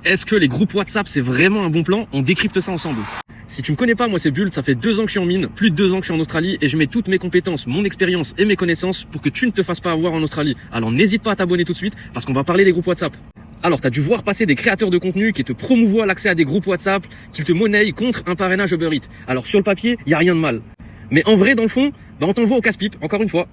Est-ce que les groupes WhatsApp, c'est vraiment un bon plan? On décrypte ça ensemble. Si tu me connais pas, moi c'est Bull, ça fait 2 ans que je suis en mine, plus de 2 ans que je suis en Australie et je mets toutes mes compétences, mon expérience et mes connaissances pour que tu ne te fasses pas avoir en Australie. Alors n'hésite pas à t'abonner tout de suite parce qu'on va parler des groupes WhatsApp. Alors t'as dû voir passer des créateurs de contenu qui te promouvoient l'accès à des groupes WhatsApp, qui te monnaient contre un parrainage Uber Eats. Alors sur le papier, y a rien de mal. Mais en vrai, dans le fond, on t'envoie au casse-pipe, encore une fois.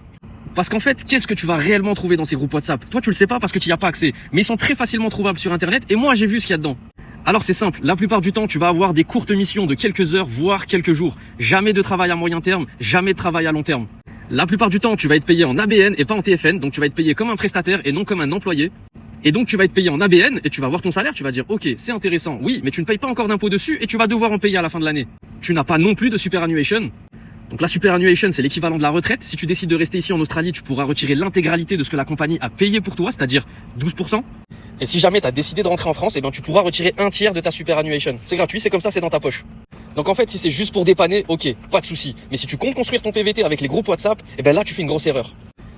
Parce qu'en fait, qu'est-ce que tu vas réellement trouver dans ces groupes WhatsApp? Toi, tu le sais pas parce que tu n'y as pas accès. Mais ils sont très facilement trouvables sur Internet et moi, j'ai vu ce qu'il y a dedans. Alors c'est simple, la plupart du temps, tu vas avoir des courtes missions de quelques heures, voire quelques jours. Jamais de travail à moyen terme, jamais de travail à long terme. La plupart du temps, tu vas être payé en ABN et pas en TFN, donc tu vas être payé comme un prestataire et non comme un employé. Et donc tu vas être payé en ABN et tu vas voir ton salaire, tu vas dire ok, c'est intéressant, oui, mais tu ne payes pas encore d'impôt dessus et tu vas devoir en payer à la fin de l'année. Tu n'as pas non plus de superannuation. Donc la superannuation, c'est l'équivalent de la retraite. Si tu décides de rester ici en Australie, tu pourras retirer l'intégralité de ce que la compagnie a payé pour toi, c'est-à-dire 12%. Et si jamais tu as décidé de rentrer en France, eh bien tu pourras retirer 1/3 de ta superannuation. C'est gratuit, c'est comme ça, c'est dans ta poche. Donc en fait, si c'est juste pour dépanner, ok, pas de souci. Mais si tu comptes construire ton PVT avec les groupes WhatsApp, eh ben là tu fais une grosse erreur.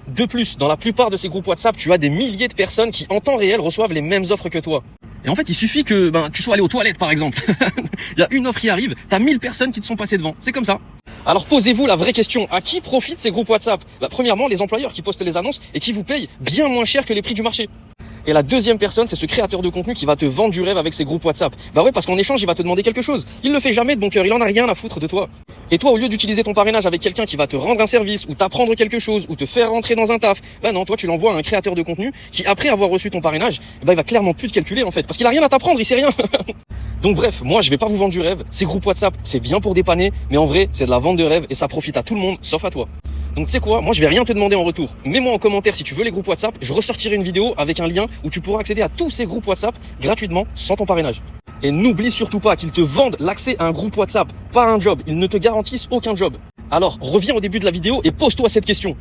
De plus, dans la plupart de ces groupes WhatsApp, tu as des milliers de personnes qui, en temps réel, reçoivent les mêmes offres que toi. Et en fait, il suffit que tu sois allé aux toilettes, par exemple. Il y a une offre qui arrive, t'as 1000 personnes qui te sont passées devant. C'est comme ça. Alors posez-vous la vraie question, à qui profitent ces groupes WhatsApp? Premièrement, les employeurs qui postent les annonces et qui vous payent bien moins cher que les prix du marché. Et la deuxième personne, c'est ce créateur de contenu qui va te vendre du rêve avec ses groupes WhatsApp. Bah ouais, parce qu'en échange, il va te demander quelque chose. Il le fait jamais de bon cœur, il en a rien à foutre de toi. Et toi, au lieu d'utiliser ton parrainage avec quelqu'un qui va te rendre un service, ou t'apprendre quelque chose, ou te faire rentrer dans un taf, bah non, toi tu l'envoies à un créateur de contenu qui, après avoir reçu ton parrainage, bah il va clairement plus te calculer en fait, parce qu'il a rien à t'apprendre, il sait rien. Donc bref, moi je vais pas vous vendre du rêve, ces groupes WhatsApp, c'est bien pour dépanner, mais en vrai, c'est de la vente de rêve et ça profite à tout le monde, sauf à toi. Donc tu sais quoi, moi je vais rien te demander en retour. Mets-moi en commentaire si tu veux les groupes WhatsApp, je ressortirai une vidéo avec un lien où tu pourras accéder à tous ces groupes WhatsApp gratuitement sans ton parrainage. Et n'oublie surtout pas qu'ils te vendent l'accès à un groupe WhatsApp, pas un job. Ils ne te garantissent aucun job. Alors reviens au début de la vidéo et pose-toi cette question.